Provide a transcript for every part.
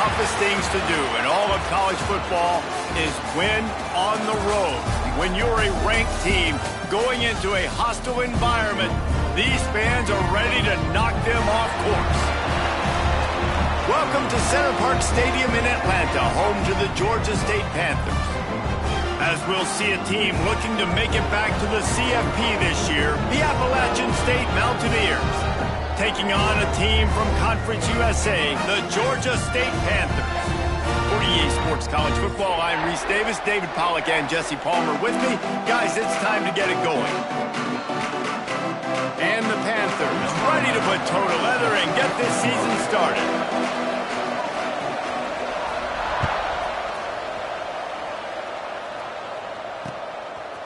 toughest things to do in all of college football is win on the road. When you're a ranked team going into a hostile environment, these fans are ready to knock them off course. Welcome to Center Park Stadium in Atlanta, home to the Georgia State Panthers. As we'll see a team looking to make it back to the CFP this year, the Appalachian State Mountaineers, taking on a team from Conference USA, the Georgia State Panthers. For EA Sports College Football, I'm Reese Davis, David Pollack, and Jesse Palmer with me. Guys, it's time to get it going. And the Panthers ready to put toe to leather and get this season started.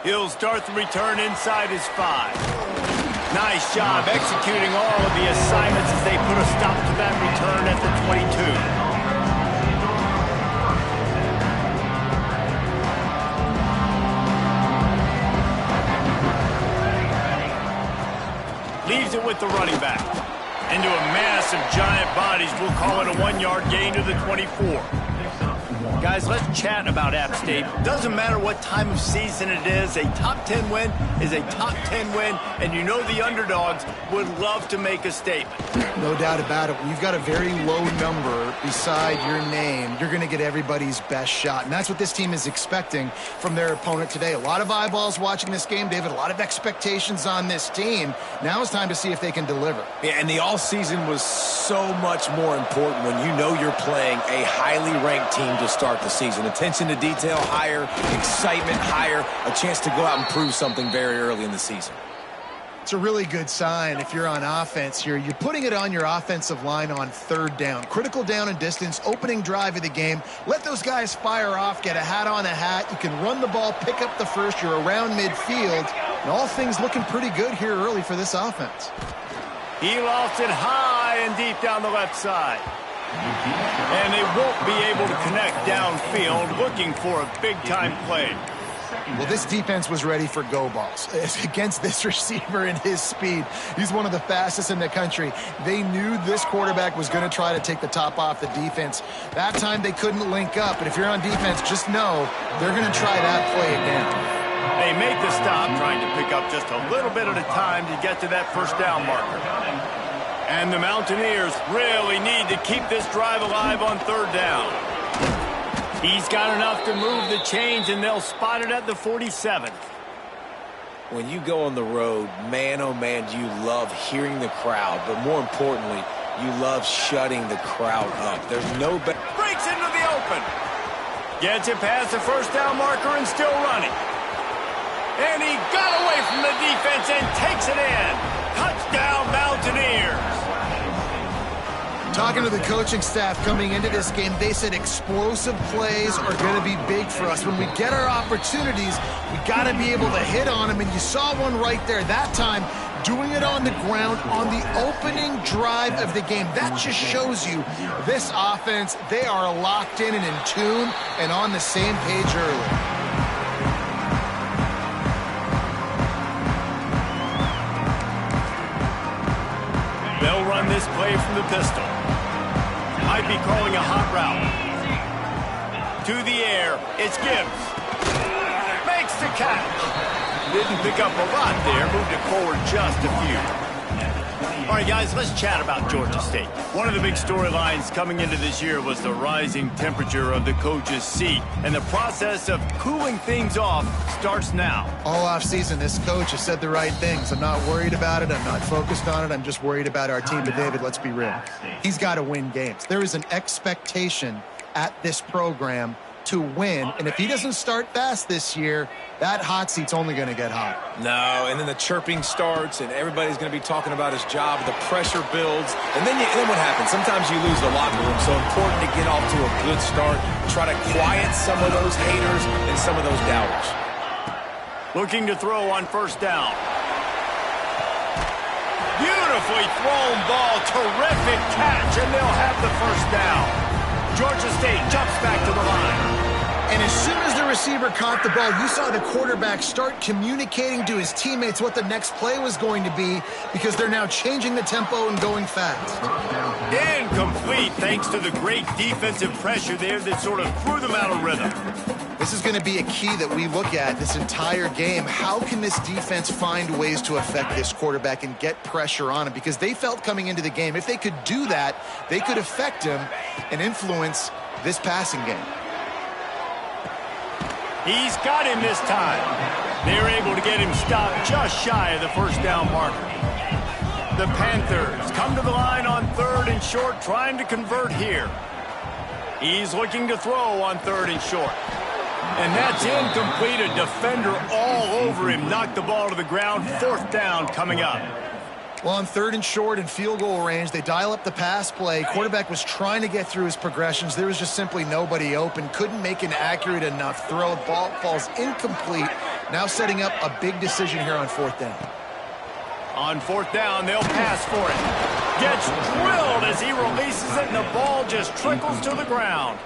He'll start the return inside his 5. Nice job executing all of the assignments as they put a stop to that return at the 22. Leaves it with the running back. Into a mass of giant bodies, we'll call it a 1-yard gain to the 24. Guys, let's chat about App State. Doesn't matter what time of season it is, a top 10 win is a top 10 win, and you know the underdogs would love to make a statement. No doubt about it. When you've got a very low number beside your name, you're going to get everybody's best shot, and that's what this team is expecting from their opponent today. A lot of eyeballs watching this game, David, a lot of expectations on this team. Now it's time to see if they can deliver. Yeah, and the all-season was so much more important when you know you're playing a highly ranked team to start the season. Attention to detail higher, excitement higher, a chance to go out and prove something very early in the season. It's a really good sign if you're on offense here. You're putting it on your offensive line on 3rd down. Critical down and distance, opening drive of the game. Let those guys fire off, get a hat on a hat. You can run the ball, pick up the first. You're around midfield. And all things looking pretty good here early for this offense. He lofts it high and deep down the left side. And they won't be able to connect downfield, looking for a big-time play. Well, this defense was ready for go balls. Against this receiver and his speed, he's one of the fastest in the country. They knew this quarterback was going to try to take the top off the defense. That time they couldn't link up, but if you're on defense, just know they're going to try that play again. They make the stop, trying to pick up just a little bit at a time to get to that first down marker. And the Mountaineers really need to keep this drive alive on 3rd down. He's got enough to move the chains, and they'll spot it at the 47th. When you go on the road, man, oh man, you love hearing the crowd, but more importantly, you love shutting the crowd up. There's no better. Breaks into the open. Gets it past the first down marker and still running. And he got away from the defense and takes it in. Touchdown, Mountaineers. Talking to the coaching staff coming into this game, they said explosive plays are going to be big for us. When we get our opportunities, we got to be able to hit on them, and you saw one right there that time, doing it on the ground on the opening drive of the game. That just shows you this offense, they are locked in and in tune and on the same page early. They'll run this play from the pistol. Might be calling a hot route. To the air, it's Gibbs. Makes the catch. Didn't pick up a lot there, moved it forward just a few. All right, guys, let's chat about Georgia State. One of the big storylines coming into this year was the rising temperature of the coach's seat, and the process of cooling things off starts now. All offseason, this coach has said the right things. I'm not worried about it. I'm not focused on it. I'm just worried about our team. But, David, let's be real. He's got to win games. There is an expectation at this program to win, and if he doesn't start fast this year, that hot seat's only going to get hot. No, and then the chirping starts, and everybody's going to be talking about his job. The pressure builds, and then what happens? Sometimes you lose the locker room, so important to get off to a good start. Try to quiet some of those haters and some of those doubters. Looking to throw on 1st down. Beautifully thrown ball, terrific catch, and they'll have the 1st down. Georgia State jumps back to the line. And as soon as the receiver caught the ball, you saw the quarterback start communicating to his teammates what the next play was going to be, because they're now changing the tempo and going fast. Incomplete thanks to the great defensive pressure there that sort of threw them out of rhythm. This is going to be a key that we look at this entire game. How can this defense find ways to affect this quarterback and get pressure on him? Because they felt coming into the game, if they could do that, they could affect him and influence this passing game. He's got him this time. They're able to get him stopped just shy of the first down marker. The Panthers come to the line on 3rd and short, trying to convert here. He's looking to throw on 3rd and short. And that's incomplete. A defender all over him. Knocked the ball to the ground. 4th down coming up. Well, on 3rd and short and field goal range, they dial up the pass play. Quarterback was trying to get through his progressions. There was just simply nobody open. Couldn't make an accurate enough throw. Ball falls incomplete. Now setting up a big decision here on 4th down. On 4th down, they'll pass for it. Gets drilled as he releases it, and the ball just trickles to the ground.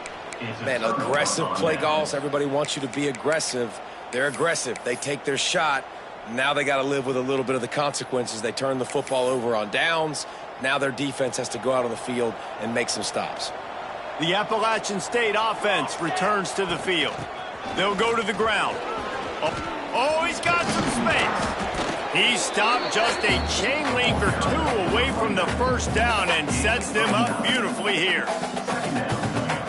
Man, aggressive play calls. Everybody wants you to be aggressive. They're aggressive. They take their shot. Now they got to live with a little bit of the consequences. They turn the football over on downs. Now their defense has to go out on the field and make some stops. The Appalachian State offense returns to the field. They'll go to the ground. Oh, he's got some space. He stopped just a chain link or 2 away from the first down and sets them up beautifully here.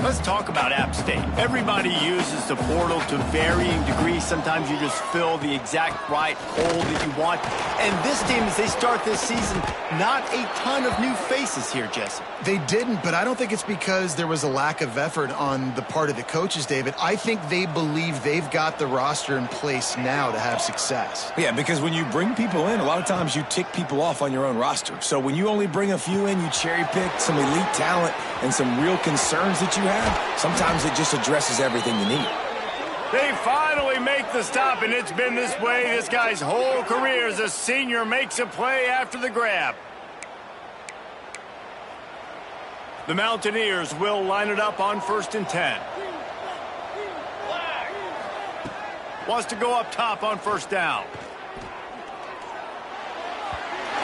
Let's talk about App State. Everybody uses the portal to varying degrees. Sometimes you just fill the exact right hole that you want. And this team, as they start this season, not a ton of new faces here, Jesse. They didn't, but I don't think it's because there was a lack of effort on the part of the coaches, David. I think they believe they've got the roster in place now to have success. Yeah, because when you bring people in, a lot of times you tick people off on your own roster. So when you only bring a few in, you cherry pick some elite talent and some real concerns that you have. Sometimes it just addresses everything you need. They finally make the stop, and it's been this way this guy's whole career as a senior. Makes a play after the grab. The Mountaineers will line it up on 1st and 10. Wants to go up top on 1st down.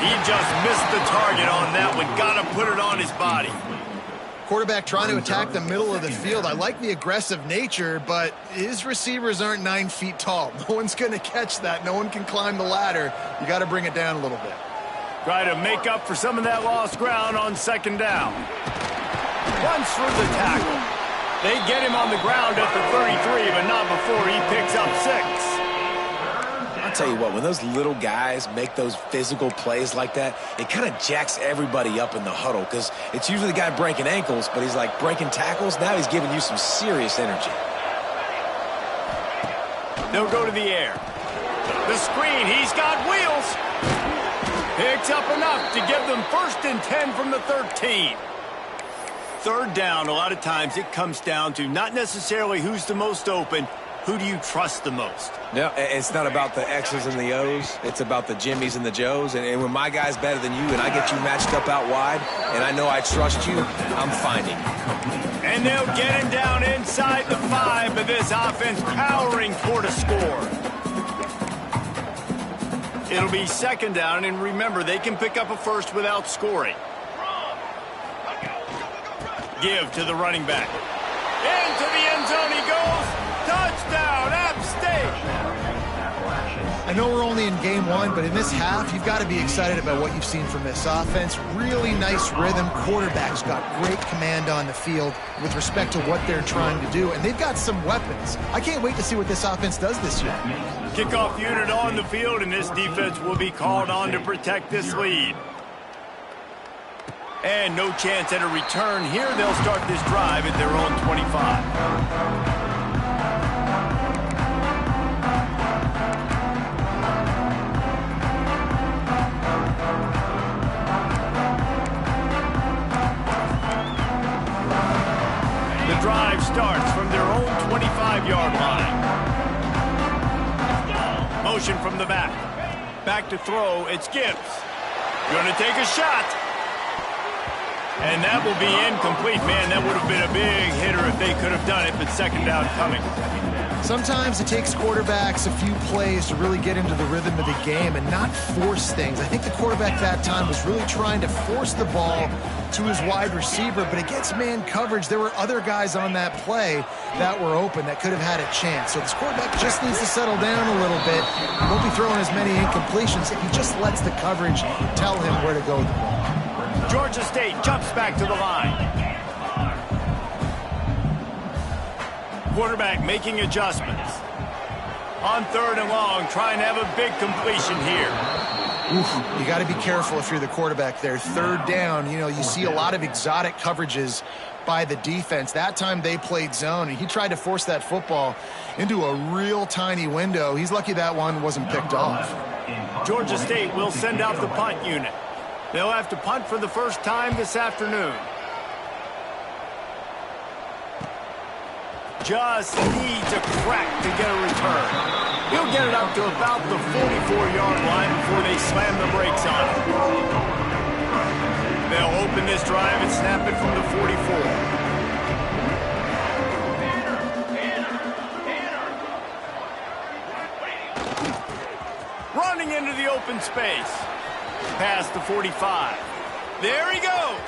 He just missed the target on that one. Got to put it on his body. Quarterback trying to attack the middle of the field. I like the aggressive nature, but his receivers aren't 9 feet tall. No one's going to catch that. No one can climb the ladder. You got to bring it down a little bit. Try to make up for some of that lost ground on 2nd down. Runs through the tackle. They get him on the ground at the 33, but not before he picks up 6. I'll tell you what, when those little guys make those physical plays like that, it kind of jacks everybody up in the huddle because it's usually the guy breaking ankles, but he's like breaking tackles. Now he's giving you some serious energy. They'll go to the air. The screen, he's got wheels. Picks up enough to give them 1st and 10 from the 13. 3rd down, a lot of times it comes down to not necessarily who's the most open, who do you trust the most? Yeah, it's not about the X's and the O's. It's about the Jimmys and the Joes. And when my guy's better than you and I get you matched up out wide and I know I trust you, I'm finding you. And they'll get him down inside the 5, but this offense powering toward a score. It'll be 2nd down, and remember, they can pick up a first without scoring. Give to the running back. Into the end zone he goes. Touchdown, App State! I know we're only in game 1, but in this half, you've got to be excited about what you've seen from this offense. Really nice rhythm. Quarterback's got great command on the field with respect to what they're trying to do, and they've got some weapons. I can't wait to see what this offense does this year. Kickoff unit on the field, and this defense will be called on to protect this lead. And no chance at a return here. They'll start this drive at their own 25. The drive starts from their own 25-yard line. Motion from the back. Back to throw. It's Gibbs. Going to take a shot. And that will be incomplete. Man, that would have been a big hitter if they could have done it, but second down coming. Sometimes it takes quarterbacks a few plays to really get into the rhythm of the game and not force things. I think the quarterback that time was really trying to force the ball to his wide receiver, but against man coverage, there were other guys on that play that were open that could have had a chance. So this quarterback just needs to settle down a little bit. He won't be throwing as many incompletions if he just lets the coverage tell him where to go with the ball. Georgia State jumps back to the line. Quarterback making adjustments. On third and long, trying to have a big completion here. Oof, you got to be careful if you're the quarterback there. Third down, you know, you see a lot of exotic coverages by the defense. That time they played zone, and he tried to force that football into a real tiny window. He's lucky that one wasn't picked off. Georgia State will send out the punt unit. They'll have to punt for the first time this afternoon. Just needs a crack to get a return. He'll get it up to about the 44-yard line before they slam the brakes on him. They'll open this drive and snap it from the 44. Running into the open space. Past the 45. There he goes.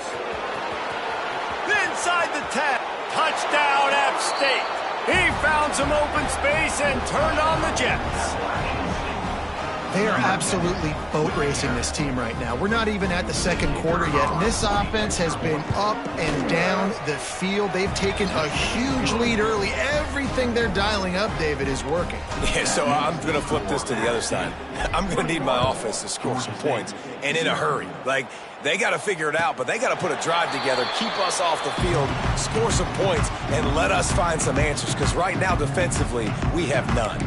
Inside the 10. Touchdown, App State. He found some open space and turned on the Jets. They are absolutely boat racing this team right now. We're not even at the second quarter yet, and this offense has been up and down the field. They've taken a huge lead early. Everything they're dialing up, David, is working. Yeah, so I'm going to flip this to the other side. I'm going to need my offense to score some points, and in a hurry. Like, they got to figure it out, but they got to put a drive together, keep us off the field, score some points, and let us find some answers, because right now, defensively, we have none.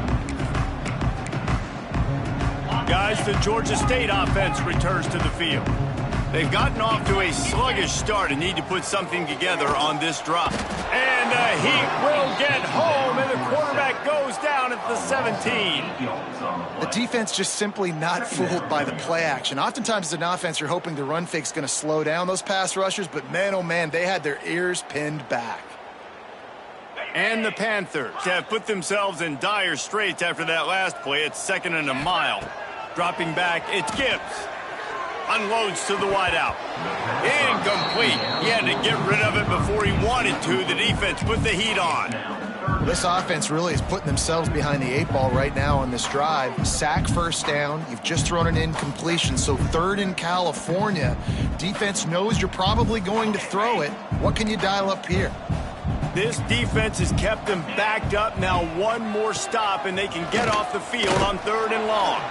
Guys, the Georgia State offense returns to the field. They've gotten off to a sluggish start and need to put something together on this drive. And the Heat will get home, and the quarterback goes down at the 17. The defense just simply not fooled by the play action. Oftentimes as an offense, you're hoping the run fake's going to slow down those pass rushers, but man, oh man, they had their ears pinned back. And the Panthers have put themselves in dire straits after that last play. It's second and a mile. Dropping back, it's Gibbs. Unloads to the wideout. Incomplete. He had to get rid of it before he wanted to. The defense put the heat on. This offense really is putting themselves behind the 8 ball right now on this drive. Sack first down. You've just thrown an incompletion, so third in California. Defense knows you're probably going to throw it. What can you dial up here? This defense has kept them backed up. Now one more stop, and they can get off the field on third and long.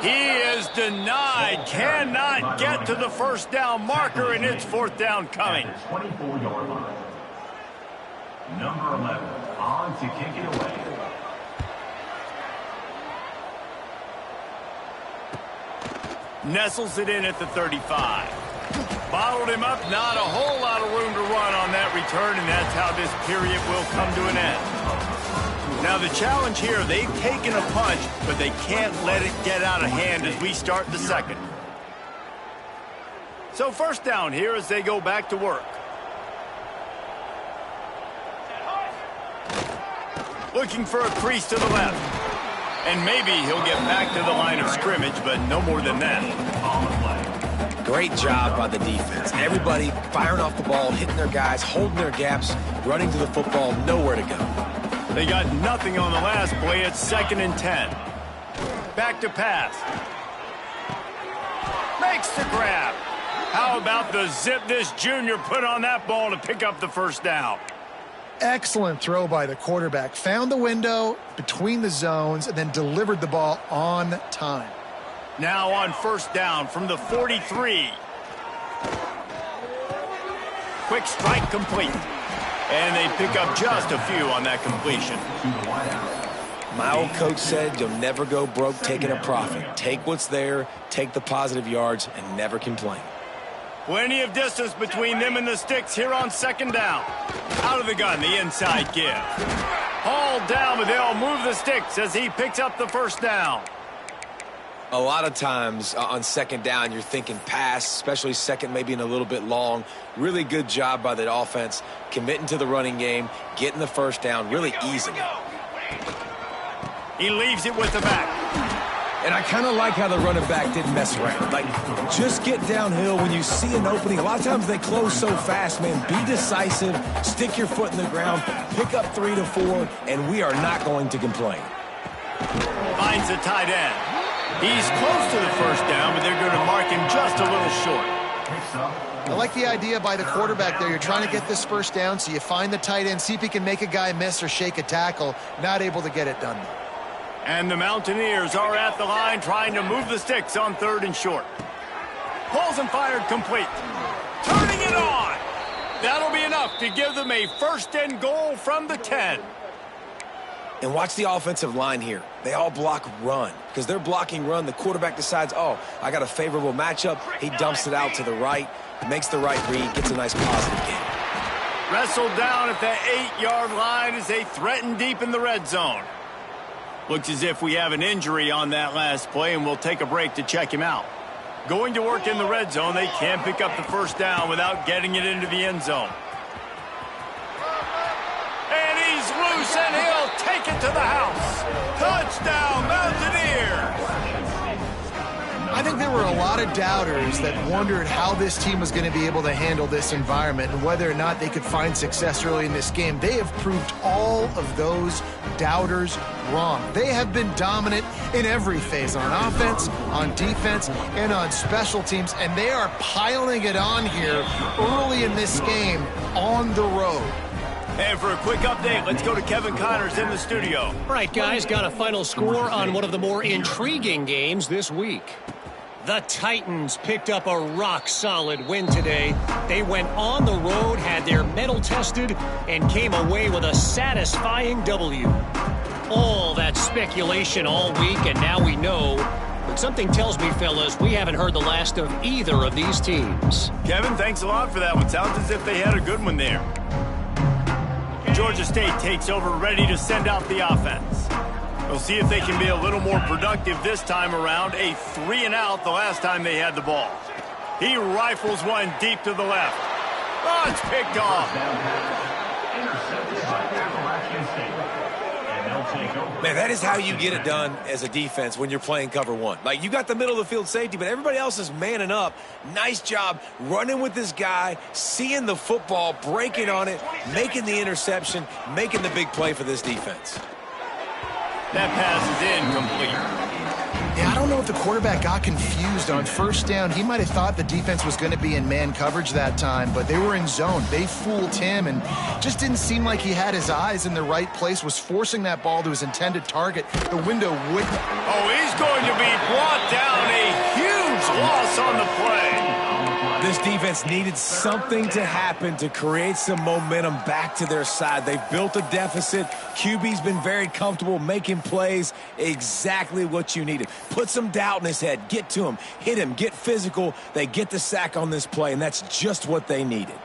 He is denied, cannot get to the first down marker, and it's fourth down coming. 24-yard line. Number 11 on to kick it away. Nestles it in at the 35. Bottled him up, not a whole lot of room to run on that return, and that's how this period will come to an end. Now the challenge here, they've taken a punch, but they can't let it get out of hand as we start the second. So first down here as they go back to work. Looking for a crease to the left. And maybe he'll get back to the line of scrimmage, but no more than that. Great job by the defense. Everybody firing off the ball, hitting their guys, holding their gaps, running to the football, nowhere to go. They got nothing on the last play. It's second and 10. Back to pass. Makes the grab. How about the zip this junior put on that ball to pick up the first down? Excellent throw by the quarterback. Found the window between the zones and then delivered the ball on time. Now on first down from the 43. Quick strike complete. And they pick up just a few on that completion. My old coach said you'll never go broke taking a profit. Take what's there, take the positive yards, and never complain. Plenty of distance between them and the sticks here on second down. Out of the gun, the inside give. Hauled down, but they'll move the sticks as he picks up the first down. A lot of times on second down, you're thinking pass, especially second maybe in a little bit long. Really good job by the offense, committing to the running game, getting the first down, really easing it. He leaves it with the back. And I kind of like how the running back didn't mess around. Like, just get downhill when you see an opening. A lot of times they close so fast, man. Be decisive, stick your foot in the ground, pick up 3 to 4, and we are not going to complain. Finds the tight end. He's close to the first down, but they're going to mark him just a little short. I like the idea by the quarterback there. You're trying to get this first down, so you find the tight end, see if he can make a guy miss or shake a tackle. Not able to get it done. And the Mountaineers are at the line trying to move the sticks on 3rd and short. Pulls and fired complete. Turning it on. That'll be enough to give them a 1st and goal from the 10. And watch the offensive line here. They all block run. Because they're blocking run, the quarterback decides, oh, I got a favorable matchup. He dumps it out to the right, makes the right read, gets a nice positive gain. Wrestled down at the 8-yard line as they threaten deep in the red zone. Looks as if we have an injury on that last play, and we'll take a break to check him out. Going to work in the red zone, they can't pick up the first down without getting it into the end zone. And he's loose, and he'll take it to the house. Touchdown, Mountaineers! I think there were a lot of doubters that wondered how this team was going to be able to handle this environment and whether or not they could find success early in this game. They have proved all of those doubters wrong. They have been dominant in every phase, on offense, on defense, and on special teams, and they are piling it on here early in this game on the road. And for a quick update, let's go to Kevin Connors in the studio. All right, guys, got a final score on one of the more intriguing games this week. The Titans picked up a rock-solid win today. They went on the road, had their mettle tested, and came away with a satisfying W. All that speculation all week, and now we know. But something tells me, fellas, we haven't heard the last of either of these teams. Kevin, thanks a lot for that one. Sounds as if they had a good one there. Georgia State takes over, ready to send out the offense. We'll see if they can be a little more productive this time around. A 3-and-out the last time they had the ball. He rifles one deep to the left. Oh, it's picked off. Man, that is how you get it done as a defense when you're playing cover one. Like, you got the middle of the field safety, but everybody else is manning up. Nice job running with this guy, seeing the football, breaking on it, making the interception, making the big play for this defense. That pass is incomplete. Yeah, I don't know if the quarterback got confused on first down. He might have thought the defense was going to be in man coverage that time, but they were in zone. They fooled him and just didn't seem like he had his eyes in the right place, was forcing that ball to his intended target. The window wouldn't. Oh, he's going to be brought down. A huge loss on the play. This defense needed something to happen to create some momentum back to their side. They've built a deficit. QB's been very comfortable making plays. Exactly what you needed. Put some doubt in his head. Get to him. Hit him. Get physical. They get the sack on this play, and that's just what they needed.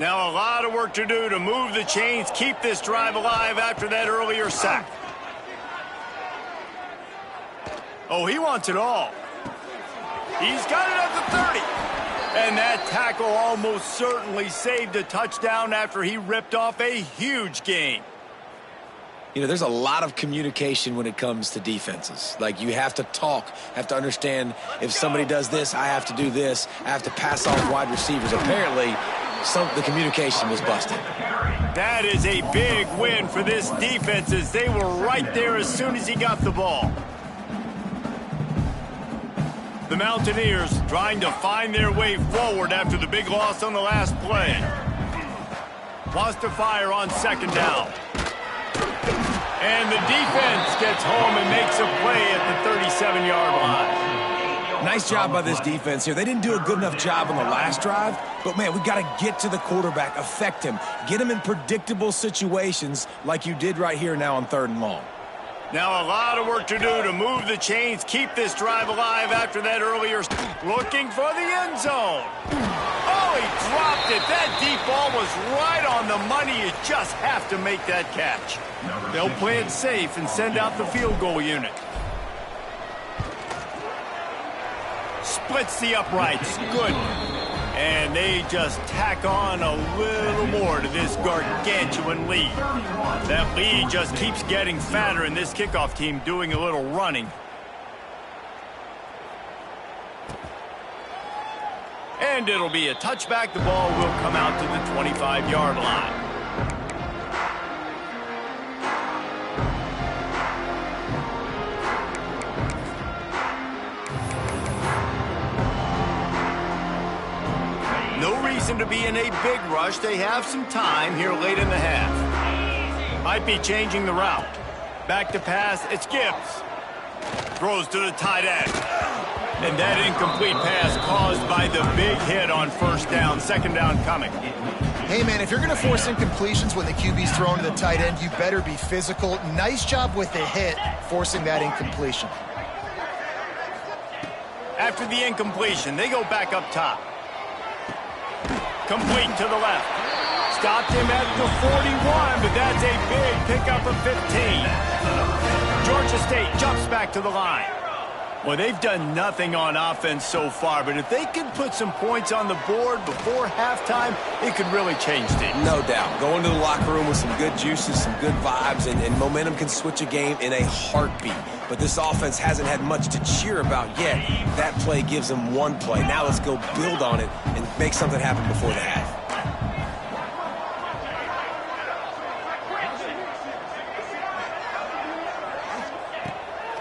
Now a lot of work to do to move the chains, keep this drive alive after that earlier sack. Oh, he wants it all. He's got it at the 30. And that tackle almost certainly saved a touchdown after he ripped off a huge gain. You know, there's a lot of communication when it comes to defenses. Like, you have to talk, have to understand if somebody does this, I have to do this. I have to pass off wide receivers. Apparently, the communication was busted. That is a big win for this defense as they were right there as soon as he got the ball. The Mountaineers trying to find their way forward after the big loss on the last play. Wants to fire on second down. And the defense gets home and makes a play at the 37-yard line. Nice job by this defense here. They didn't do a good enough job on the last drive, but, man, we got to get to the quarterback, affect him, get him in predictable situations like you did right here now on 3rd and long. Now a lot of work to do to move the chains, keep this drive alive after that earlier. Looking for the end zone. Oh, he dropped it. That deep ball was right on the money. You just have to make that catch. They'll play it safe and send out the field goal unit. splits the uprights. Good. And they just tack on a little more to this gargantuan lead. That lead just keeps getting fatter, and this kickoff team doing a little running. And it'll be a touchback. The ball will come out to the 25-yard line. No reason to be in a big rush. They have some time here late in the half. Might be changing the route. Back to pass. It's Gibbs. Throws to the tight end. And that incomplete pass caused by the big hit on first down. Second down coming. Hey, man, if you're going to force incompletions when the QB's thrown to the tight end, you better be physical. Nice job with the hit, forcing that incompletion. After the incompletion, they go back up top. Complete to the left. Stopped him at the 41, but that's a big pickup of 15. Georgia State jumps back to the line. Well, they've done nothing on offense so far, but if they can put some points on the board before halftime, it could really change things. No doubt. Go into the locker room with some good juices, some good vibes, and momentum can switch a game in a heartbeat. But this offense hasn't had much to cheer about yet. That play gives them one play. Now let's go build on it and make something happen before the half.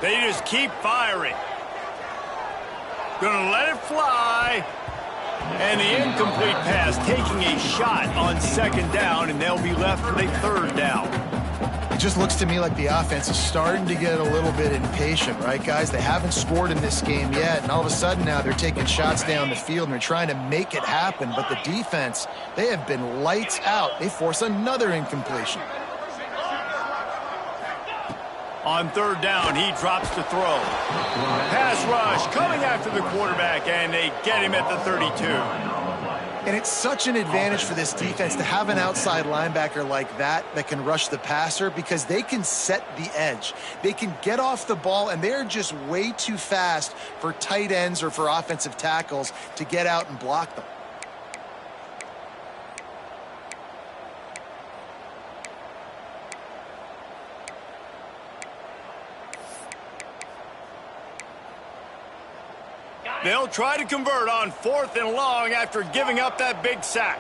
They just keep firing. Gonna let it fly. And the incomplete pass taking a shot on second down, and they'll be left with a third down. It just looks to me like the offense is starting to get a little bit impatient, right, guys? They haven't scored in this game yet, and all of a sudden now they're taking shots down the field, and they're trying to make it happen. But the defense, they have been lights out. They force another incompletion. On third down, he drops to throw. Pass rush coming after the quarterback, and they get him at the 32. And it's such an advantage for this defense to have an outside linebacker like that can rush the passer, because they can set the edge. They can get off the ball, and they're just way too fast for tight ends or for offensive tackles to get out and block them. They'll try to convert on 4th and long after giving up that big sack.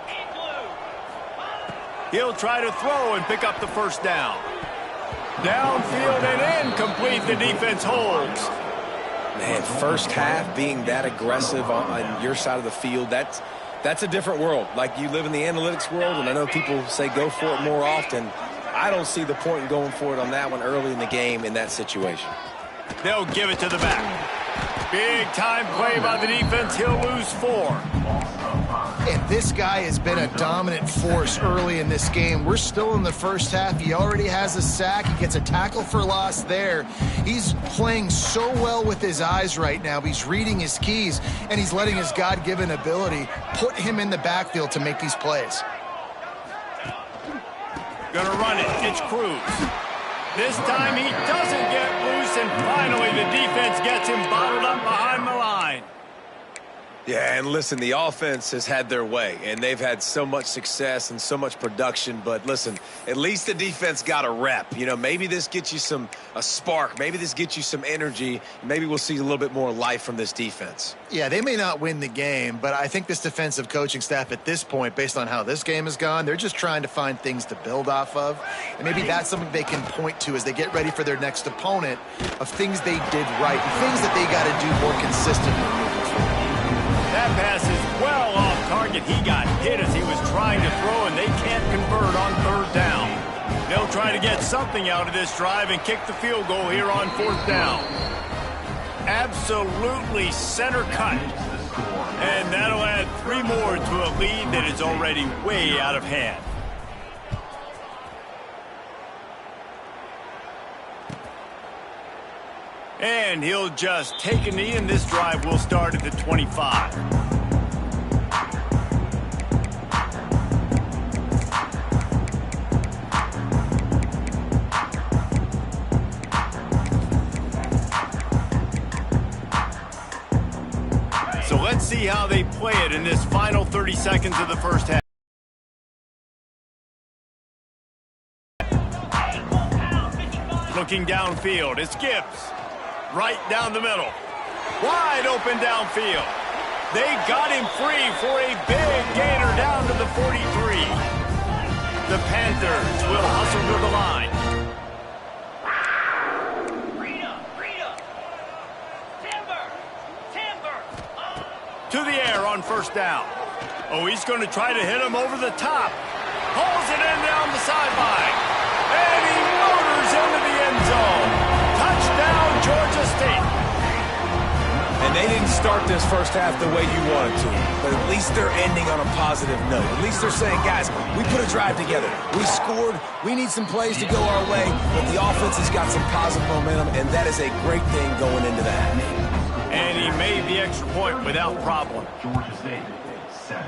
He'll try to throw and pick up the first down. Downfield and incomplete. The defense holds. Man, first half being that aggressive on your side of the field, that's a different world. Like, you live in the analytics world, and I know people say go for it more often. I don't see the point in going for it on that one early in the game in that situation. They'll give it to the back. Big time play by the defense. He'll lose 4. And this guy has been a dominant force early in this game. We're still in the first half. He already has a sack. He gets a tackle for loss there. He's playing so well with his eyes right now. He's reading his keys, and he's letting his God-given ability put him in the backfield to make these plays. Gonna run it. It's Cruz. This time he doesn't get loose, and finally the defense gets him bottled up behind the line. Yeah, and listen, the offense has had their way, and they've had so much success and so much production. But listen, at least the defense got a rep. You know, maybe this gets you a spark. Maybe this gets you some energy. Maybe we'll see a little bit more life from this defense. Yeah, they may not win the game, but I think this defensive coaching staff at this point, based on how this game has gone, they're just trying to find things to build off of. And maybe that's something they can point to as they get ready for their next opponent, of things they did right and things that they got to do more consistently. That pass is well off target. He got hit as he was trying to throw, and they can't convert on third down. They'll try to get something out of this drive and kick the field goal here on 4th down. Absolutely center cut. And that'll add 3 more to a lead that is already way out of hand. And he'll just take a knee, and this drive will start at the 25. Let's see how they play it in this final 30 seconds of the first half. Looking downfield, it's Gibbs. Right down the middle. Wide open downfield. They got him free for a big gainer down to the 43. The Panthers will hustle to the line. To the air on first down. Oh, he's going to try to hit him over the top. Pulls it in down the sideline. And he motors into the end zone. Touchdown, Georgia State. And they didn't start this first half the way you wanted to, but at least they're ending on a positive note. At least they're saying, guys, we put a drive together. We scored. We need some plays to go our way, but the offense has got some positive momentum, and that is a great thing going into the half. And he made the extra point without problem. Georgia State, 7.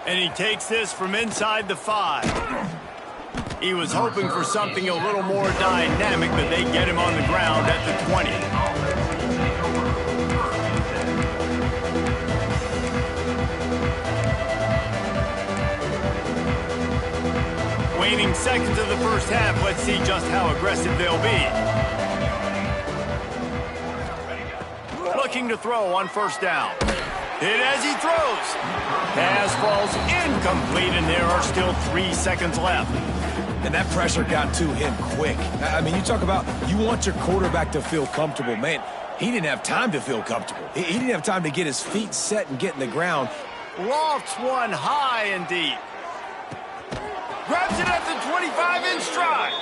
And he takes this from inside the 5. He was hoping for something a little more dynamic, but they get him on the ground at the 20. Waning seconds of the first half, let's see just how aggressive they'll be. Looking to throw on first down. Hit as he throws. Pass falls incomplete, and there are still 3 seconds left. And that pressure got to him quick. I mean, you talk about you want your quarterback to feel comfortable. Man, he didn't have time to feel comfortable. He didn't have time to get his feet set and get in the ground. Lofts one high and deep. Grabs it at the 25 in stride.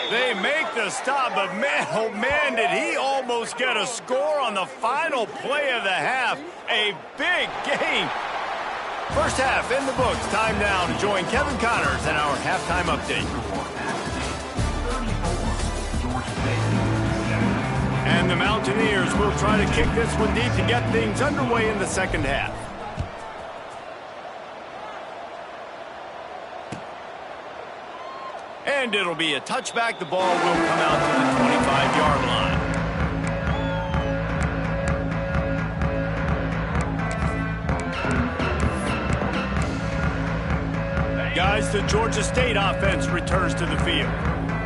They make the stop, but man, oh man, did he almost get a score on the final play of the half. A big game. First half in the books. Time now to join Kevin Connors in our halftime update. And the Mountaineers will try to kick this one deep to get things underway in the second half. And it'll be a touchback. The ball will come out to the 25-yard line. Guys, the Georgia State offense returns to the field.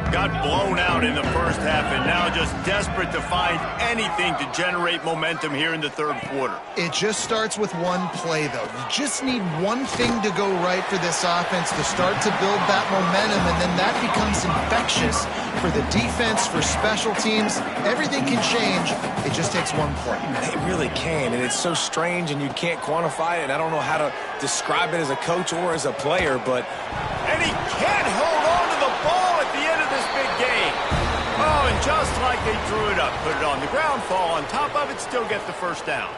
Got blown out in the first half and now just desperate to find anything to generate momentum here in the third quarter. It just starts with one play, though. You just need one thing to go right for this offense to start to build that momentum, and then that becomes infectious for the defense, for special teams. Everything can change. It just takes one play. It really can, and it's so strange, and you can't quantify it, and I don't know how to describe it as a coach or as a player, but... And he can't hold on to the ball at the end of this big game. Oh, and just like they drew it up, put it on the ground, fall on top of it, still get the first down.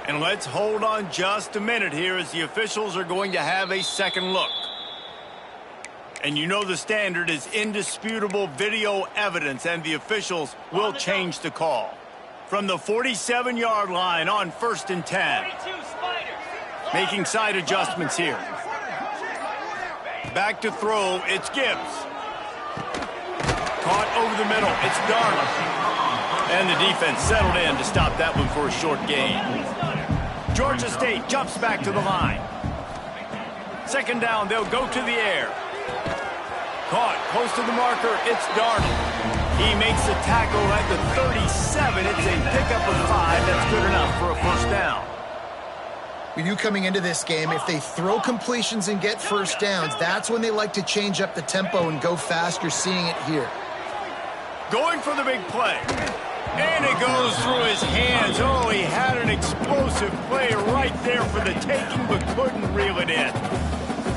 And let's hold on just a minute here as the officials are going to have a second look. And you know the standard is indisputable video evidence, and the officials will change the call. From the 47-yard line on 1st and 10. Making side adjustments here. Back to throw, it's Gibbs. Caught over the middle, it's Darnold. And the defense settled in to stop that one for a short gain. Georgia State jumps back to the line. Second down, they'll go to the air. Caught close to the marker, it's Darnold. He makes the tackle at the 37. It's a pickup of 5. That's good enough for a first down. We knew coming into this game, if they throw completions and get first downs, that's when they like to change up the tempo and go fast. You're seeing it here. Going for the big play. And it goes through his hands. Oh, he had an explosive play right there for the taking, but couldn't reel it in.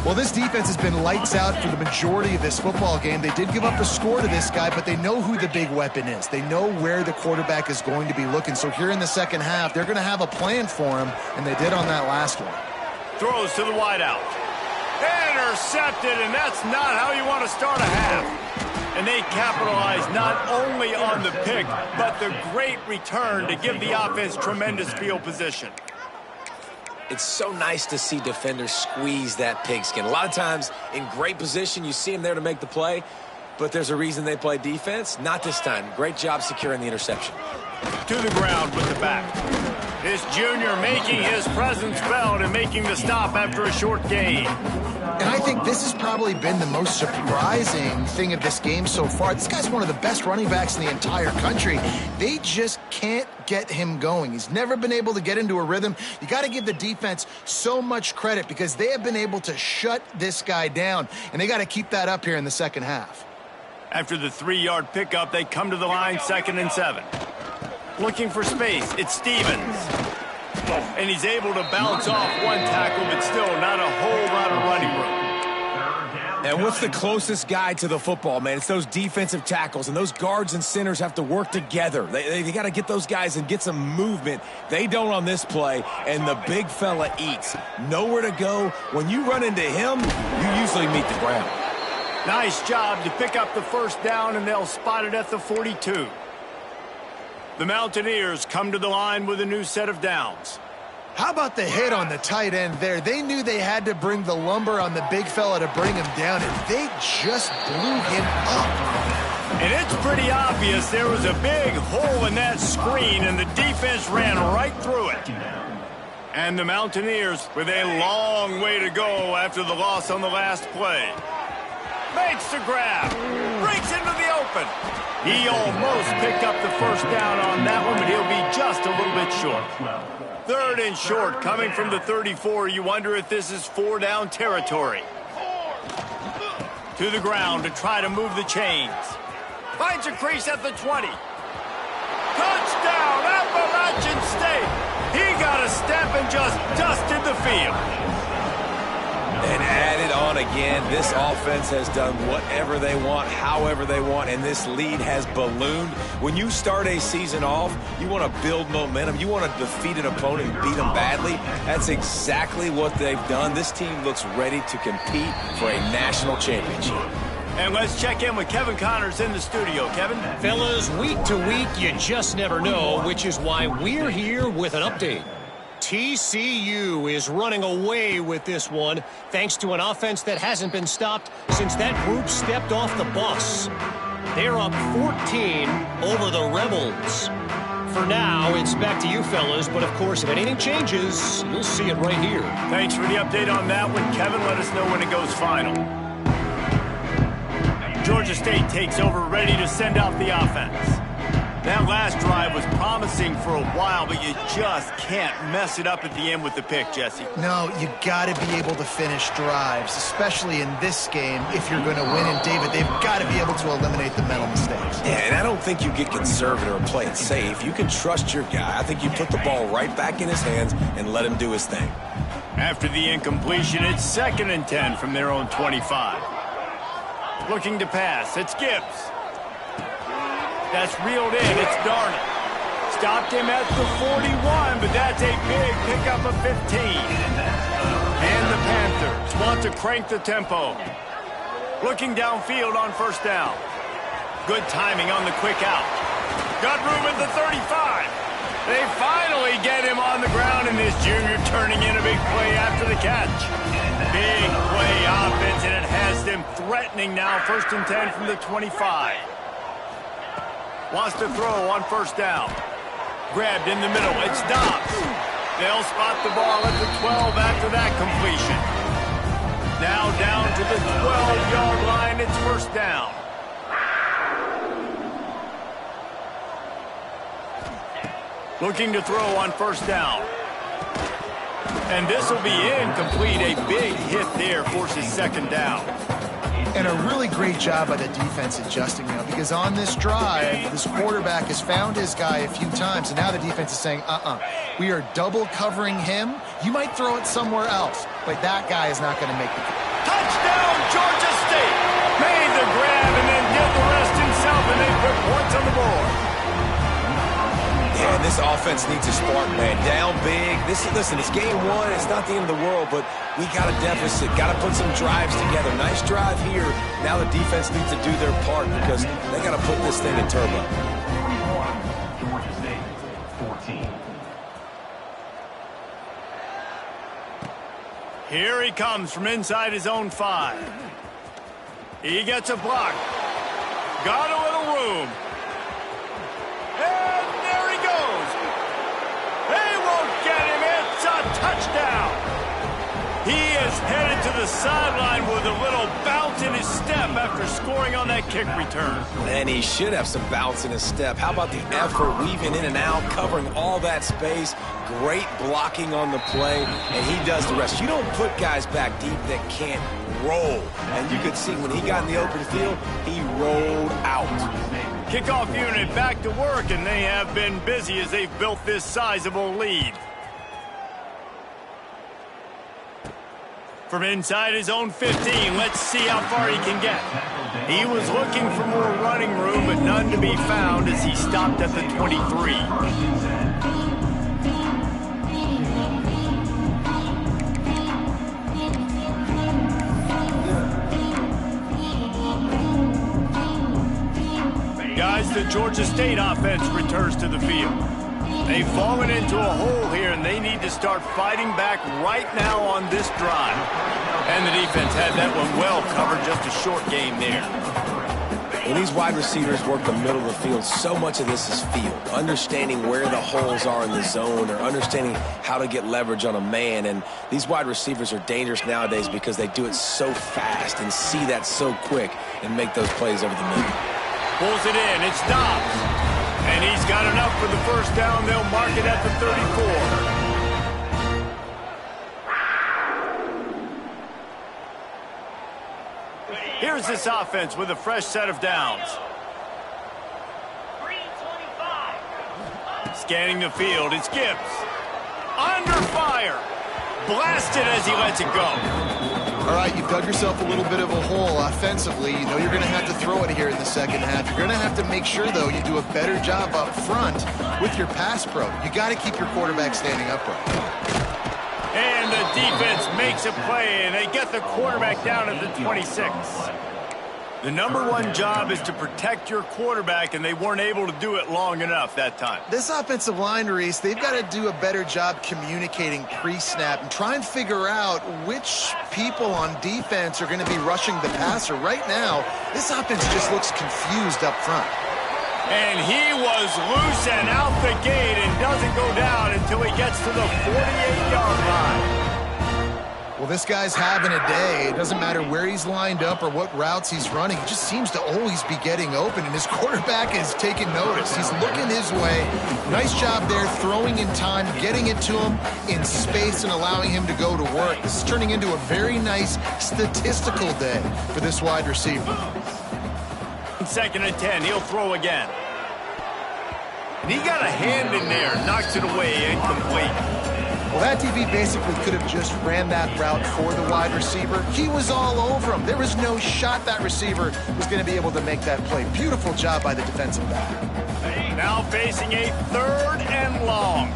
Well, this defense has been lights out for the majority of this football game. They did give up a score to this guy, but they know who the big weapon is. They know where the quarterback is going to be looking. So here in the second half, they're going to have a plan for him, and they did on that last one. Throws to the wideout. Intercepted, and that's not how you want to start a half. And they capitalize not only on the pick, but the great return to give the offense tremendous field position. It's so nice to see defenders squeeze that pigskin. A lot of times in great position, you see them there to make the play, but there's a reason they play defense. Not this time. Great job securing the interception. To the ground with the back. This junior making his presence felt and making the stop after a short gain. And I think this has probably been the most surprising thing of this game so far. This guy's one of the best running backs in the entire country. They just can't get him going. He's never been able to get into a rhythm. You got to give the defense so much credit because they have been able to shut this guy down, and they got to keep that up here in the second half. After the 3-yard pickup, they come to the line 2nd and 7. Looking for space, it's Stevens. And he's able to bounce off one tackle, but still not a whole lot of running room. And what's the closest guy to the football, man? It's those defensive tackles, and those guards and centers have to work together. They got to get those guys and get some movement. They don't on this play, and the big fella eats. Nowhere to go. When you run into him, you usually meet the ground. Nice job to pick up the first down, and they'll spot it at the 42. The Mountaineers come to the line with a new set of downs. How about the hit on the tight end there? They knew they had to bring the lumber on the big fella to bring him down, and they just blew him up. And it's pretty obvious there was a big hole in that screen, and the defense ran right through it. And the Mountaineers with a long way to go after the loss on the last play. Makes the grab, breaks into the open. He almost picked up the first down on that one, but he'll be just a little bit short. 3rd and short coming from the 34. You wonder if this is 4-down territory. To the ground to try to move the chains. Finds a crease at the 20. Touchdown, Appalachian State. He got a step and just dusted the field. And added on again, this offense has done whatever they want, however they want, and this lead has ballooned. When you start a season off, you want to build momentum. You want to defeat an opponent and beat them badly. That's exactly what they've done. This team looks ready to compete for a national championship. And let's check in with Kevin Connors in the studio. Kevin? Fellas, week to week, you just never know, which is why we're here with an update. TCU is running away with this one, thanks to an offense that hasn't been stopped since that group stepped off the bus. They're up 14 over the Rebels. For now, it's back to you fellas, but of course, if anything changes, you'll see it right here. Thanks for the update on that one, Kevin. Let us know when it goes final. Georgia State takes over, ready to send out the offense. That last drive was promising for a while, but you just can't mess it up at the end with the pick, Jesse. No, you got to be able to finish drives, especially in this game. If you're going to win, and David, they've got to be able to eliminate the mental mistakes. Yeah, and I don't think you get conservative or play it safe. You can trust your guy. I think you put the ball right back in his hands and let him do his thing. After the incompletion, it's 2nd and 10 from their own 25. Looking to pass, it's Gibbs. That's reeled in, it's Darnold. Stopped him at the 41, but that's a big pickup of 15. And the Panthers want to crank the tempo. Looking downfield on 1st down. Good timing on the quick out. Got room at the 35. They finally get him on the ground, and this junior turning in a big play after the catch. Big play offense, and it has them threatening now. 1st and 10 from the 25. Wants to throw on 1st down. Grabbed in the middle. It's Dobbs. They'll spot the ball at the 12 after that completion. Now down to the 12-yard line. It's 1st down. Looking to throw on 1st down. And this will be incomplete. A big hit there forces 2nd down. And a really great job by the defense adjusting now, because on this drive, this quarterback has found his guy a few times, and now the defense is saying, we are double covering him. You might throw it somewhere else, but that guy is not going to make the touchdown, Georgia State! Made the grab and then did the rest himself, and they put points on the board. Yeah, and this offense needs a spark, man. Down big. Listen, it's game 1. It's not the end of the world, but we got a deficit. Got to put some drives together. Nice drive here. Now the defense needs to do their part because they got to put this thing in turbo. 21, Georgia State, 14. Here he comes from inside his own 5. He gets a block. Got a little room. And there he touchdown. He is headed to the sideline with a little bounce in his step after scoring on that kick return. And he should have some bounce in his step. How about the effort, weaving in and out, covering all that space, great blocking on the play, and he does the rest. You don't put guys back deep that can't roll. And you could see when he got in the open field, he rolled out. Kickoff unit back to work, and they have been busy as they've built this sizable lead. From inside his own 15, let's see how far he can get. He was looking for more running room, but none to be found as he stopped at the 23. Guys, the Georgia State offense returns to the field. They've fallen into a hole here, and they need to start fighting back right now on this drive. And the defense had that one well covered, just a short game there. When these wide receivers work the middle of the field, so much of this is feel. Understanding where the holes are in the zone or understanding how to get leverage on a man. And these wide receivers are dangerous nowadays because they do it so fast and see that so quick and make those plays over the middle. Pulls it in. It's Dobbs. And he's got enough for the first down. They'll mark it at the 34. Here's this offense with a fresh set of downs. Scanning the field, it's Gibbs. Under fire. Blasted as he lets it go. All right, you've dug yourself a little bit of a hole offensively. You know you're going to have to throw it here in the second half. You're going to have to make sure, though, you do a better job up front with your pass pro. You got to keep your quarterback standing upright. And the defense makes a play, and they get the quarterback down at the 26. The number one job is to protect your quarterback, and they weren't able to do it long enough that time. This offensive line, Reese, they've got to do a better job communicating pre-snap and try and figure out which people on defense are going to be rushing the passer. Right now, this offense just looks confused up front. And he was loose and out the gate and doesn't go down until he gets to the 48-yard line. Well, this guy's having a day. It doesn't matter where he's lined up or what routes he's running. He just seems to always be getting open, and his quarterback is taking notice. He's looking his way. Nice job there, throwing in time, getting it to him in space and allowing him to go to work. This is turning into a very nice statistical day for this wide receiver. 2nd and 10, he'll throw again. And he got a hand in there, knocks it away, incomplete. Well, that DB basically could have just ran that route for the wide receiver. He was all over him. There was no shot that receiver was going to be able to make that play. Beautiful job by the defensive back. Now facing a 3rd and long.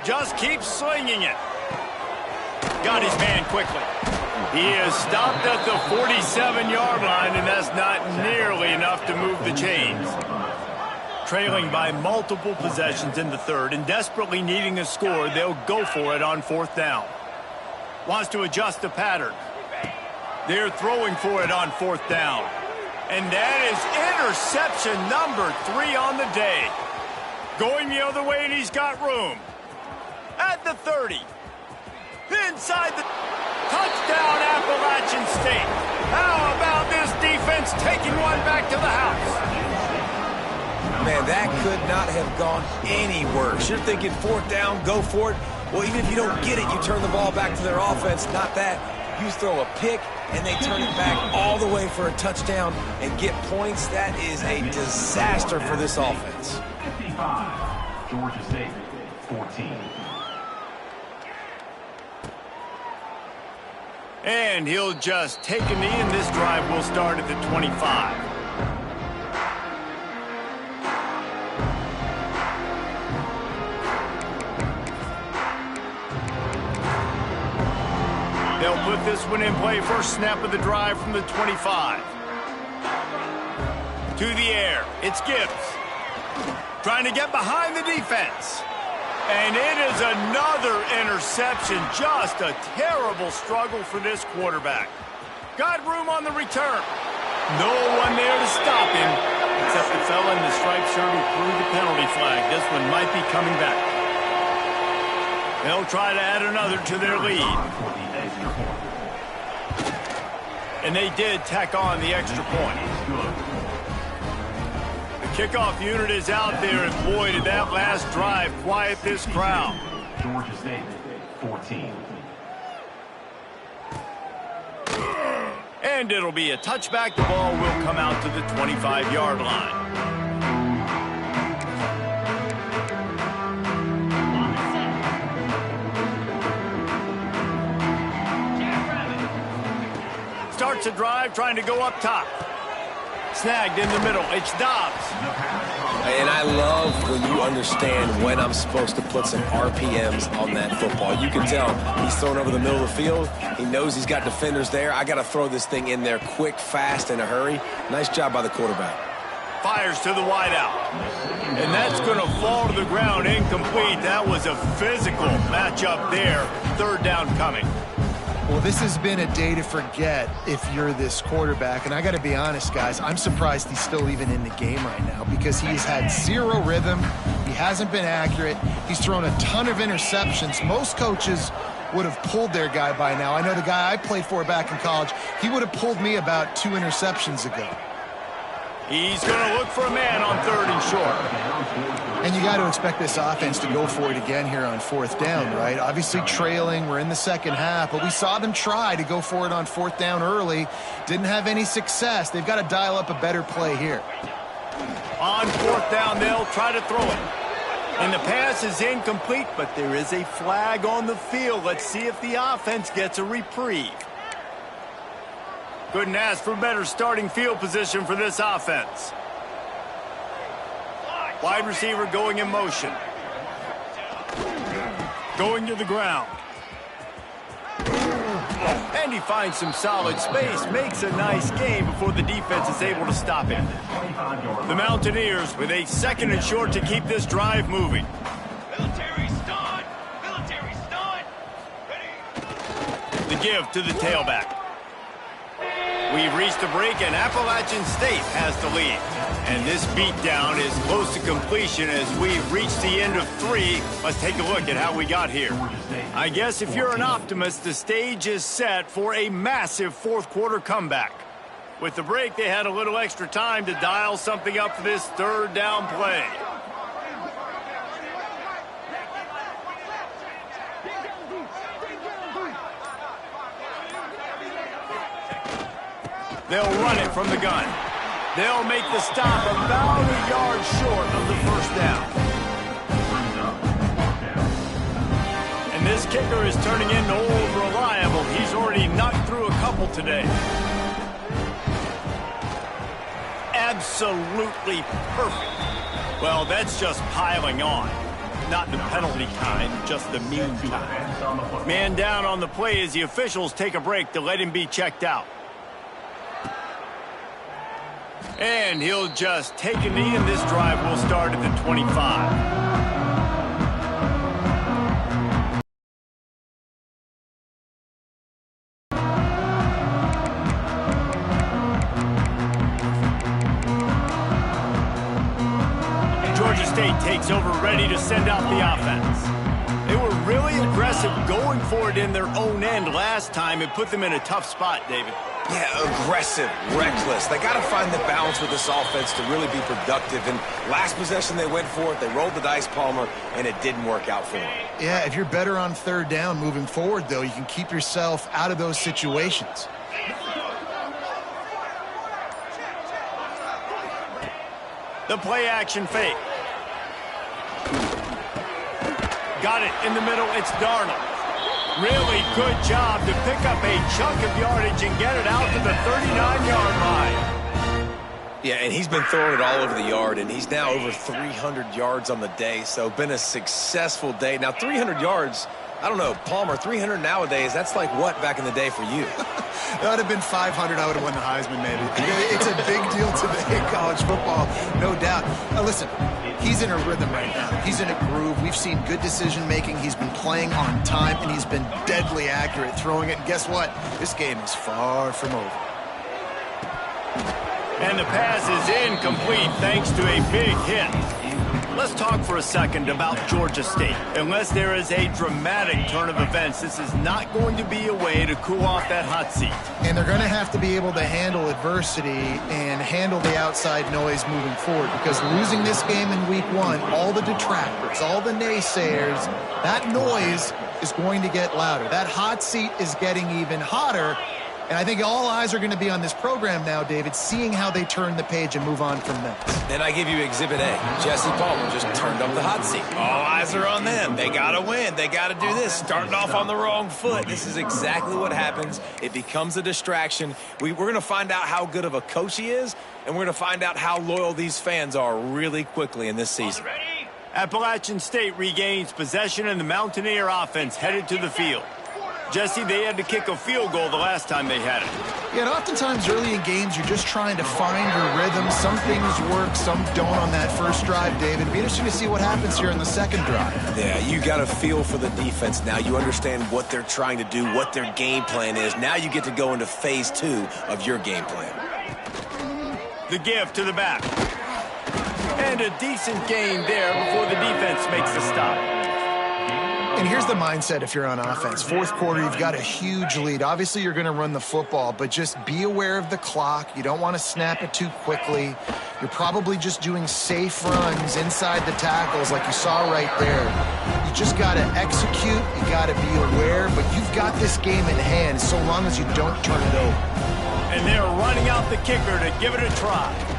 Just keeps slinging it. Got his man quickly. He is stopped at the 47-yard line, and that's not nearly enough to move the chains. Trailing by multiple possessions in the 3rd and desperately needing a score, they'll go for it on 4th down. Wants to adjust the pattern. They're throwing for it on 4th down. And that is interception number 3 on the day. Going the other way, and he's got room. At the 30. Inside the touchdown, Appalachian State. How about this defense taking one back to the house? Man, that could not have gone any worse. You're thinking 4th down, go for it. Well, even if you don't get it, you turn the ball back to their offense. Not that. You throw a pick, and they turn it back all the way for a touchdown and get points. That is a disaster for this offense. 55, Georgia State, 14. And he'll just take a knee, and this drive will start at the 25. They'll put this one in play. First snap of the drive from the 25. To the air. It's Gibbs. Trying to get behind the defense. And it is another interception. Just a terrible struggle for this quarterback. Got room on the return. No one there to stop him, except the fella in the striped shirt who threw the penalty flag. This one might be coming back. They'll try to add another to their lead. And they did tack on the extra point. The kickoff unit is out there, and boy, did that last drive quiet this crowd. Georgia State, 14. And it'll be a touchback. The ball will come out to the 25-yard line. Starts a drive, trying to go up top. Snagged in the middle. It's Dobbs. And I love when you understand when I'm supposed to put some RPMs on that football. You can tell he's thrown over the middle of the field. He knows he's got defenders there. I got to throw this thing in there quick, fast, in a hurry. Nice job by the quarterback. Fires to the wideout. And that's going to fall to the ground incomplete. That was a physical matchup there. Third down coming. Well, this has been a day to forget if you're this quarterback. And I got to be honest, guys, I'm surprised he's still even in the game right now because he's had zero rhythm. He hasn't been accurate. He's thrown a ton of interceptions. Most coaches would have pulled their guy by now. I know the guy I played for back in college, he would have pulled me about 2 interceptions ago. He's going to look for a man on 3rd and short. And you got to expect this offense to go for it again here on 4th down, right? Obviously trailing, we're in the second half, but we saw them try to go for it on 4th down early. Didn't have any success. They've got to dial up a better play here. On 4th down, they'll try to throw it. And the pass is incomplete, but there is a flag on the field. Let's see if the offense gets a reprieve. Couldn't ask for better starting field position for this offense. Wide receiver going in motion. Going to the ground. And he finds some solid space. Makes a nice gain before the defense is able to stop him. The Mountaineers with a 2nd and short to keep this drive moving. Military stun! Military stun! Ready! The give to the tailback. We've reached a break, and Appalachian State has the lead. And this beatdown is close to completion as we've reached the end of 3. Let's take a look at how we got here. I guess if you're an optimist, the stage is set for a massive 4th quarter comeback. With the break, they had a little extra time to dial something up for this 3rd down play. They'll run it from the gun. They'll make the stop about a yard short of the 1st down. And this kicker is turning into old reliable. He's already knocked through a couple today. Absolutely perfect. Well, that's just piling on. Not the penalty kind, just the mean kind. Man down on the play as the officials take a break to let him be checked out. And he'll just take a knee, and this drive will start at the 25. Georgia State takes over, ready to send out the offense. They were really aggressive going for it in their own end last time. It put them in a tough spot, David. Yeah, aggressive, reckless. They got to find the balance with this offense to really be productive. And last possession they went for it. They rolled the dice, Palmer, and it didn't work out for them. Yeah, if you're better on 3rd down moving forward, though, you can keep yourself out of those situations. The play action fake. Got it in the middle. It's Darnold. Really good job to pick up a chunk of yardage and get it out to the 39-yard line. Yeah, and he's been throwing it all over the yard, and he's now over 300 yards on the day, so been a successful day. Now, 300 yards, I don't know, Palmer, 300 nowadays, that's like what back in the day for you? That would have been 500. I would have won the Heisman, maybe. It's a big deal today in college football, no doubt. Now, listen, he's in a rhythm right now. He's in a groove. We've seen good decision-making. He's been playing on time, and he's been deadly accurate throwing it. And guess what? This game is far from over. And the pass is incomplete thanks to a big hit. Let's talk for a second about Georgia State. Unless there is a dramatic turn of events, this is not going to be a way to cool off that hot seat. And they're going to have to be able to handle adversity and handle the outside noise moving forward, because losing this game in week 1, all the detractors, all the naysayers, that noise is going to get louder. That hot seat is getting even hotter. And I think all eyes are going to be on this program now, David, seeing how they turn the page and move on from this. Then I give you Exhibit A. Jesse Palmer just turned up the hot seat. All eyes are on them. They got to win. They got to do this. Starting off on the wrong foot. This is exactly what happens. It becomes a distraction. We're going to find out how good of a coach he is, and we're going to find out how loyal these fans are really quickly in this season. Appalachian State regains possession, and the Mountaineer offense headed to the field. Jesse, they had to kick a field goal the last time they had it. Yeah, and oftentimes early in games, you're just trying to find your rhythm. Some things work, some don't on that first drive, David. It'll be interesting to see what happens here in the second drive. Yeah, you got to feel for the defense now. You understand what they're trying to do, what their game plan is. Now you get to go into phase 2 of your game plan. The give to the back. And a decent gain there before the defense makes the stop. And here's the mindset if you're on offense. Fourth quarter, you've got a huge lead. Obviously, you're going to run the football, but just be aware of the clock. You don't want to snap it too quickly. You're probably just doing safe runs inside the tackles like you saw right there. You just got to execute. You got to be aware, but you've got this game in hand so long as you don't turn it over. And they're running out the kicker to give it a try.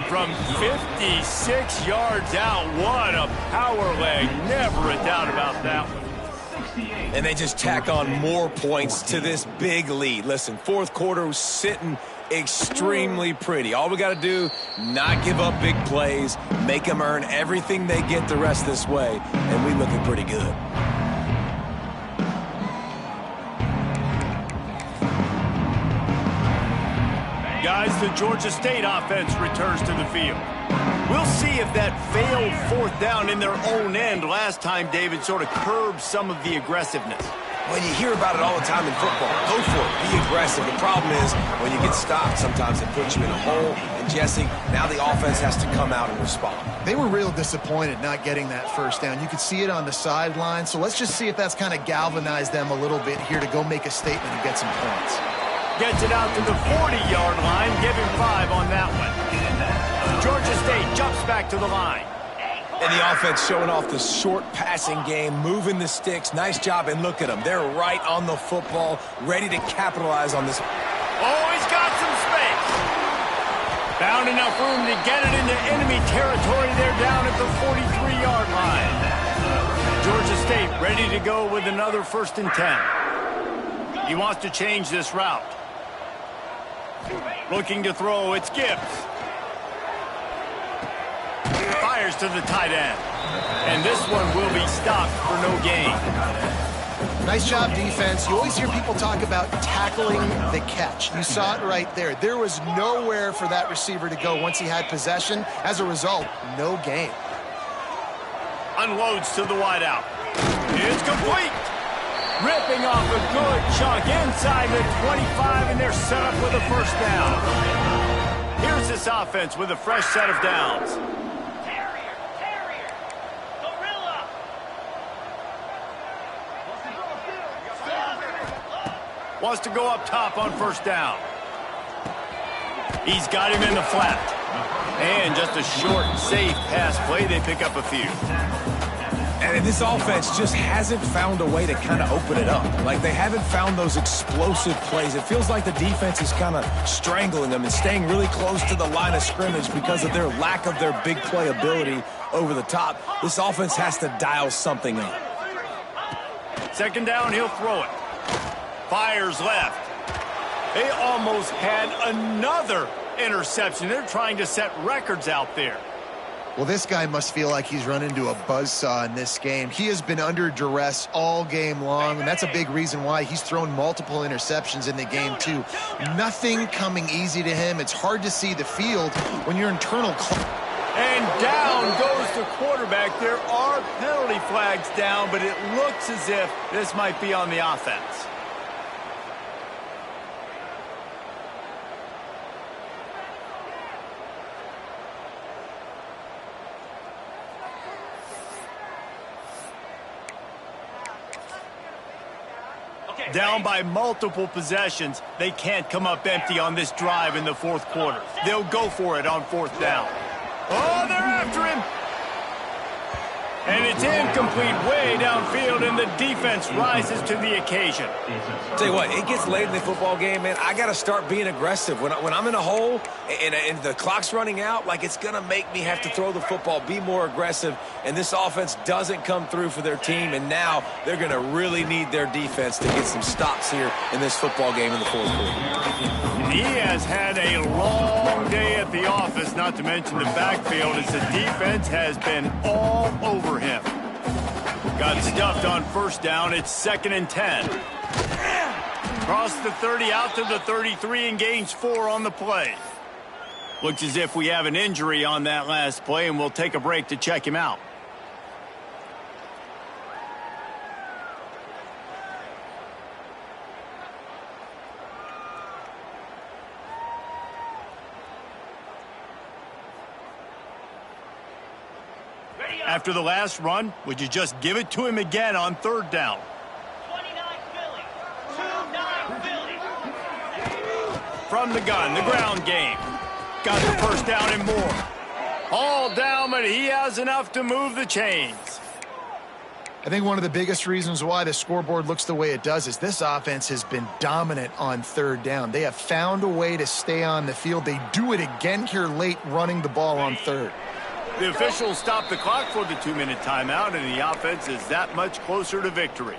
From 56 yards out, what a power leg. Never a doubt about that one. And they just tack on more points to this big lead. Listen, fourth quarter was sitting extremely pretty. All we got to do, not give up big plays, make them earn everything they get the rest this way, and we looking pretty good. Guys, the Georgia State offense returns to the field. We'll see if that failed fourth down in their own end last time, David, sort of curbed some of the aggressiveness. Well, you hear about it all the time in football. Go for it. Be aggressive. The problem is when you get stopped, sometimes it puts you in a hole. And, Jesse, now the offense has to come out and respond. They were real disappointed not getting that first down. You could see it on the sideline. So let's just see if that's kind of galvanized them a little bit here to go make a statement and get some points. Gets it out to the 40-yard line. Give him 5 on that one. Georgia State jumps back to the line. And the offense showing off the short passing game, moving the sticks. Nice job, and look at them. They're right on the football, ready to capitalize on this. Oh, he's got some space. Found enough room to get it into enemy territory. They're down at the 43-yard line. Georgia State ready to go with another 1st and 10. He wants to change this route. Looking to throw, it's Gibbs. Fires to the tight end. And this one will be stopped for no gain. Nice job, defense. You always hear people talk about tackling the catch. You saw it right there. There was nowhere for that receiver to go once he had possession. As a result, no gain. Unloads to the wideout. It's complete. Ripping off a good chunk inside the 25, and they're set up with a 1st down. Here's this offense with a fresh set of downs. Gorilla. Wants to go up top on 1st down. He's got him in the flat. And just a short, safe pass play. They pick up a few. And this offense just hasn't found a way to kind of open it up. Like, they haven't found those explosive plays. It feels like the defense is kind of strangling them and staying really close to the line of scrimmage because of their lack of their big play ability over the top. This offense has to dial something up. 2nd down, he'll throw it. Fires left. They almost had another interception. They're trying to set records out there. Well, this guy must feel like he's run into a buzzsaw in this game. He has been under duress all game long, and that's a big reason why he's thrown multiple interceptions in the game, too. Nothing coming easy to him. It's hard to see the field when your internal... And down goes the quarterback. There are penalty flags down, but it looks as if this might be on the offense. Down by multiple possessions, they can't come up empty on this drive in the fourth quarter. They'll go for it on fourth down. Oh, they're after him. And it's incomplete way downfield, and the defense rises to the occasion. Tell you what, it gets late in the football game, man. I got to start being aggressive. When I'm in a hole and the clock's running out, like, it's going to make me have to throw the football, be more aggressive, and this offense doesn't come through for their team, and now they're going to really need their defense to get some stops here in this football game in the fourth quarter. He has had a long day at the office, not to mention the backfield, as the defense has been all over him. Got stuffed on first down. It's 2nd and 10. Cross the 30 out to the 33 and gains 4 on the play. Looks as if we have an injury on that last play, and we'll take a break to check him out. After the last run, would you just give it to him again on third down? 29 Philly. 2-9 Philly. From the gun, the ground game. Got the first down and more. All down, but he has enough to move the chains. I think one of the biggest reasons why the scoreboard looks the way it does is this offense has been dominant on third down. They have found a way to stay on the field. They do it again here late, running the ball on third. The officials stop the clock for the 2-minute timeout, and the offense is that much closer to victory.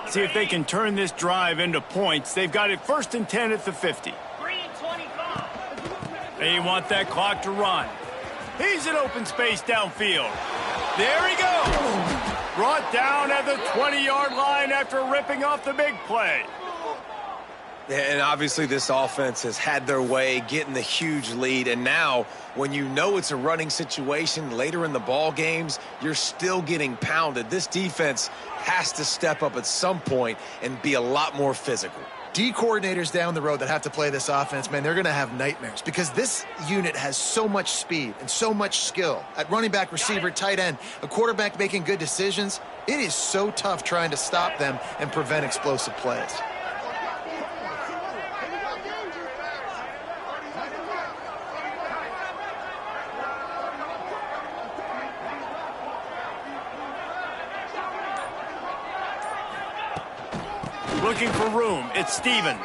See if they can turn this drive into points. They've got it 1st and 10 at the 50. 3:25. They want that clock to run. He's in open space downfield. There he goes. Brought down at the 20-yard line after ripping off the big play. And obviously this offense has had their way, getting the huge lead. And now, when you know it's a running situation later in the ball games, you're still getting pounded. This defense has to step up at some point and be a lot more physical. D coordinators down the road that have to play this offense, man, they're going to have nightmares because this unit has so much speed and so much skill. At running back, receiver, tight end, a quarterback making good decisions, it is so tough trying to stop them and prevent explosive plays. Looking for room. It's Stevens.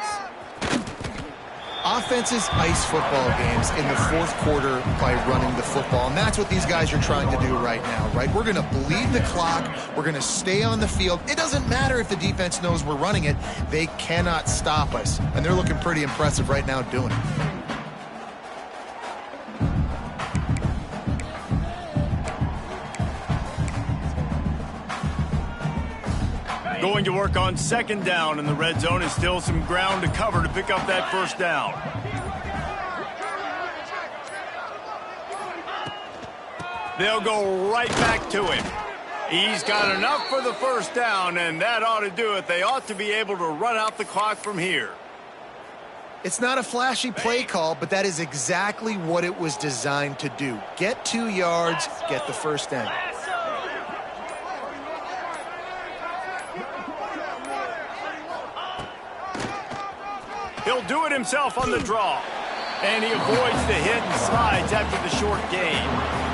Offenses ice football games in the fourth quarter by running the football, and that's what these guys are trying to do right now, right? We're going to bleed the clock. We're going to stay on the field. It doesn't matter if the defense knows we're running it. They cannot stop us, and they're looking pretty impressive right now doing it. Going to work on 2nd down in the red zone, and still some ground to cover to pick up that first down. They'll go right back to him. He's got enough for the first down, and that ought to do it. They ought to be able to run out the clock from here. It's not a flashy play call, but that is exactly what it was designed to do. Get 2 yards, get the first down. He'll do it himself on the draw. And he avoids the hit and slides after the short gain.